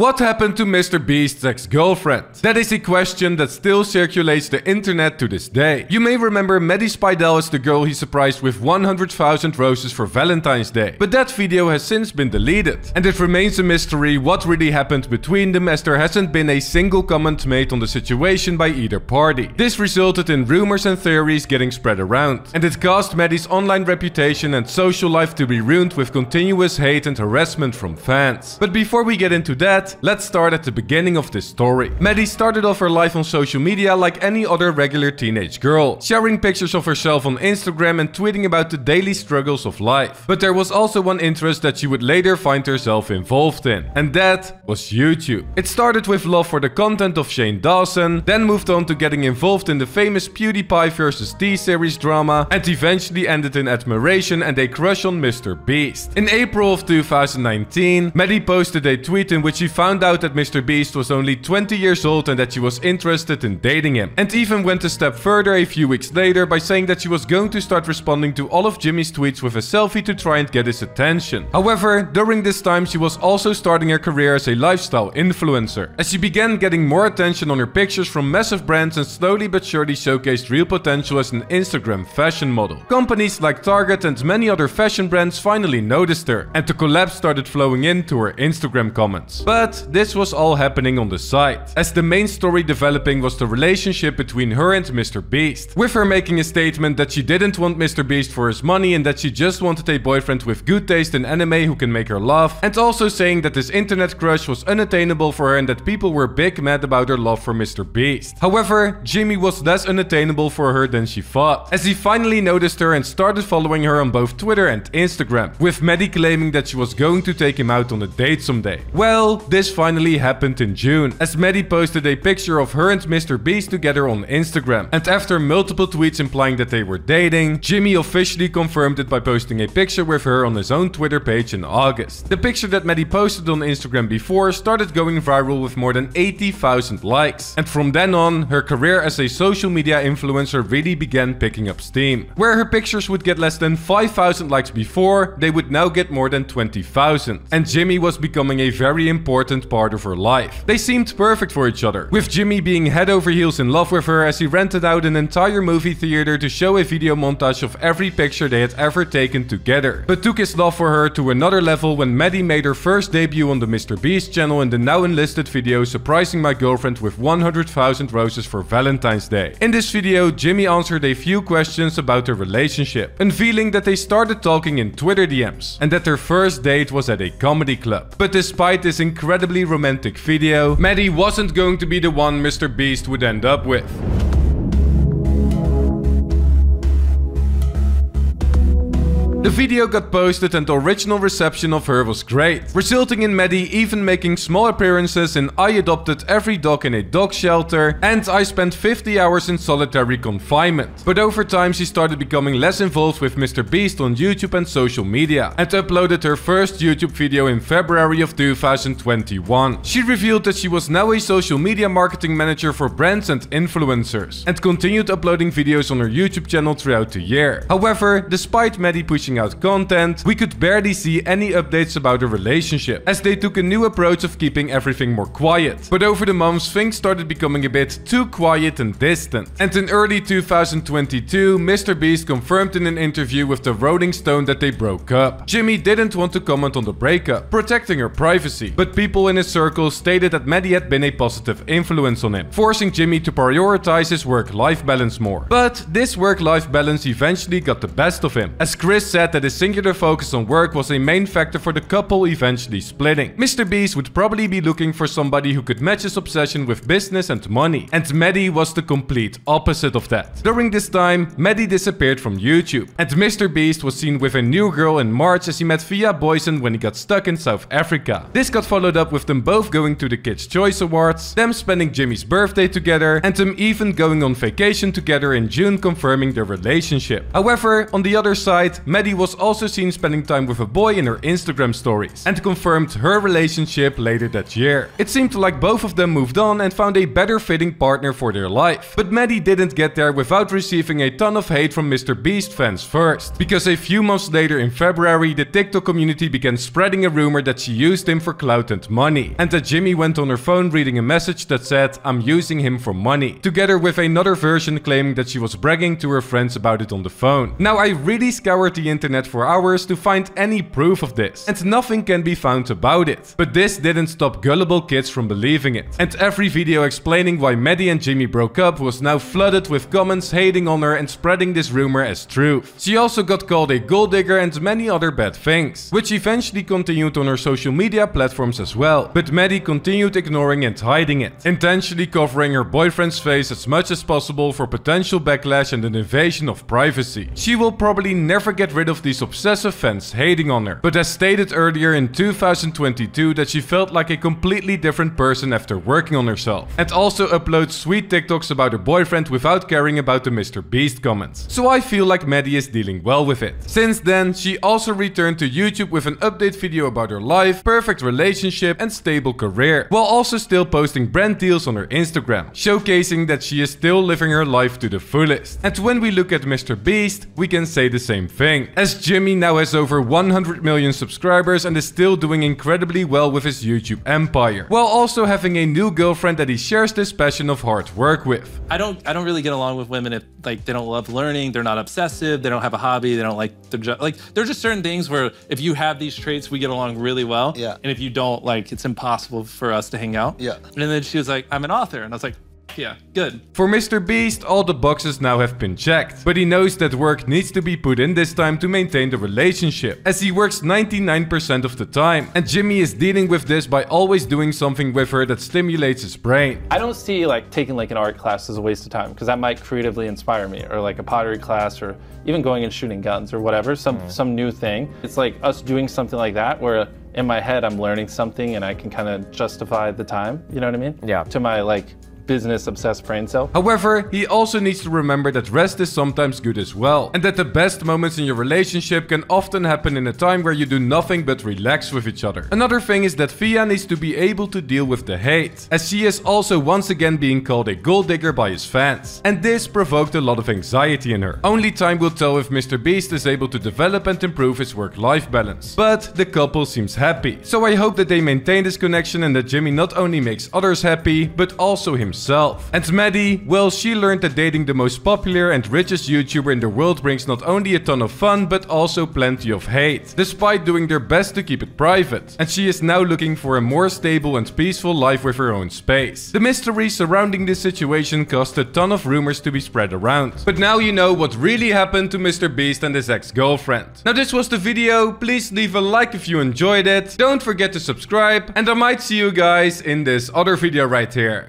What happened to MrBeast's ex-girlfriend? That is a question that still circulates the internet to this day. You may remember Maddy Spidell as the girl he surprised with 100,000 roses for Valentine's Day. But that video has since been deleted. And it remains a mystery what really happened between them, as there hasn't been a single comment made on the situation by either party. This resulted in rumors and theories getting spread around. And it caused Maddy's online reputation and social life to be ruined with continuous hate and harassment from fans. But before we get into that, let's start at the beginning of this story. Maddy started off her life on social media like any other regular teenage girl, sharing pictures of herself on Instagram and tweeting about the daily struggles of life. But there was also one interest that she would later find herself involved in, and that was YouTube. It started with love for the content of Shane Dawson, then moved on to getting involved in the famous PewDiePie vs T-Series drama, and eventually ended in admiration and a crush on MrBeast. In April of 2019, Maddy posted a tweet in which she found out that MrBeast was only 20 years old and that she was interested in dating him, and even went a step further a few weeks later by saying that she was going to start responding to all of Jimmy's tweets with a selfie to try and get his attention. However, during this time she was also starting her career as a lifestyle influencer, as she began getting more attention on her pictures from massive brands and slowly but surely showcased real potential as an Instagram fashion model. Companies like Target and many other fashion brands finally noticed her, and the collabs started flowing into her Instagram comments. But this was all happening on the side, as the main story developing was the relationship between her and MrBeast, with her making a statement that she didn't want MrBeast for his money and that she just wanted a boyfriend with good taste in anime who can make her laugh, and also saying that this internet crush was unattainable for her and that people were big mad about her love for MrBeast. However, Jimmy was less unattainable for her than she thought, as he finally noticed her and started following her on both Twitter and Instagram, with Maddy claiming that she was going to take him out on a date someday. Well, this finally happened in June, as Maddy posted a picture of her and MrBeast together on Instagram, and after multiple tweets implying that they were dating, Jimmy officially confirmed it by posting a picture with her on his own Twitter page in August. The picture that Maddy posted on Instagram before started going viral with more than 80,000 likes, and from then on, her career as a social media influencer really began picking up steam. Where her pictures would get less than 5,000 likes before, they would now get more than 20,000, and Jimmy was becoming a very important part of her life. They seemed perfect for each other, with Jimmy being head over heels in love with her, as he rented out an entire movie theater to show a video montage of every picture they had ever taken together, but took his love for her to another level when Maddy made her first debut on the MrBeast channel in the now enlisted video Surprising My Girlfriend with 100,000 roses for Valentine's Day. In this video, Jimmy answered a few questions about their relationship, unveiling that they started talking in Twitter DMs, and that their first date was at a comedy club. But despite this incredibly romantic video, Maddy wasn't going to be the one MrBeast would end up with. The video got posted and the original reception of her was great, resulting in Maddy even making small appearances in I Adopted Every Dog in a Dog Shelter and I Spent 50 Hours in Solitary Confinement. But over time she started becoming less involved with MrBeast on YouTube and social media, and uploaded her first YouTube video in February of 2021. She revealed that she was now a social media marketing manager for brands and influencers, and continued uploading videos on her YouTube channel throughout the year. However, despite Maddy pushing out content, we could barely see any updates about the relationship, as they took a new approach of keeping everything more quiet. But over the months, things started becoming a bit too quiet and distant. And in early 2022, MrBeast confirmed in an interview with the Rolling Stone that they broke up. Jimmy didn't want to comment on the breakup, protecting her privacy, but people in his circle stated that Maddy had been a positive influence on him, forcing Jimmy to prioritize his work-life balance more. But this work-life balance eventually got the best of him, as Chris said that his singular focus on work was a main factor for the couple eventually splitting. MrBeast would probably be looking for somebody who could match his obsession with business and money, and Maddy was the complete opposite of that. During this time, Maddy disappeared from YouTube, and MrBeast was seen with a new girl in March as he met via Boysen when he got stuck in South Africa. This got followed up with them both going to the Kids' Choice Awards, them spending Jimmy's birthday together, and them even going on vacation together in June, confirming their relationship. However, on the other side, Maddy was also seen spending time with a boy in her Instagram stories and confirmed her relationship later that year. It seemed like both of them moved on and found a better fitting partner for their life. But Maddy didn't get there without receiving a ton of hate from MrBeast fans first, because a few months later in February, the TikTok community began spreading a rumor that she used him for clout and money, and that Jimmy went on her phone reading a message that said, "I'm using him for money," together with another version claiming that she was bragging to her friends about it on the phone. Now, I really scoured the internet for hours to find any proof of this, and nothing can be found about it. But this didn't stop gullible kids from believing it, and every video explaining why Maddy and Jimmy broke up was now flooded with comments hating on her and spreading this rumor as truth. She also got called a gold digger and many other bad things, which eventually continued on her social media platforms as well. But Maddy continued ignoring and hiding it, intentionally covering her boyfriend's face as much as possible for potential backlash and an invasion of privacy. She will probably never get rid of these obsessive fans hating on her, but has stated earlier in 2022 that she felt like a completely different person after working on herself, and also uploads sweet TikToks about her boyfriend without caring about the MrBeast comments. So I feel like Maddy is dealing well with it. Since then, she also returned to YouTube with an update video about her life, perfect relationship and stable career, while also still posting brand deals on her Instagram, showcasing that she is still living her life to the fullest. And when we look at MrBeast, we can say the same thing, as Jimmy now has over 100 million subscribers and is still doing incredibly well with his YouTube empire, while also having a new girlfriend that he shares this passion of hard work with. I don't really get along with women if like they don't love learning, they're not obsessive, they don't have a hobby, they don't like their job. Like there's just certain things where if you have these traits, we get along really well. Yeah. And if you don't, like it's impossible for us to hang out. Yeah. And then she was like, "I'm an author," and I was like, yeah, good. For MrBeast, all the boxes now have been checked, but he knows that work needs to be put in this time to maintain the relationship, as he works 99% of the time, and Jimmy is dealing with this by always doing something with her that stimulates his brain. I don't see like taking like an art class as a waste of time, because that might creatively inspire me, or like a pottery class, or even going and shooting guns or whatever, some new thing. It's like us doing something like that where in my head I'm learning something and I can kind of justify the time, you know what I mean? Yeah. To my like business-obsessed brain cell. However, he also needs to remember that rest is sometimes good as well, and that the best moments in your relationship can often happen in a time where you do nothing but relax with each other. Another thing is that Fia needs to be able to deal with the hate, as she is also once again being called a gold digger by his fans, and this provoked a lot of anxiety in her. Only time will tell if MrBeast is able to develop and improve his work-life balance, but the couple seems happy, so I hope that they maintain this connection and that Jimmy not only makes others happy, but also himself. And Maddy, well, she learned that dating the most popular and richest YouTuber in the world brings not only a ton of fun, but also plenty of hate, despite doing their best to keep it private. And she is now looking for a more stable and peaceful life with her own space. The mystery surrounding this situation caused a ton of rumors to be spread around. But now you know what really happened to MrBeast and his ex-girlfriend. Now this was the video, please leave a like if you enjoyed it, don't forget to subscribe, and I might see you guys in this other video right here.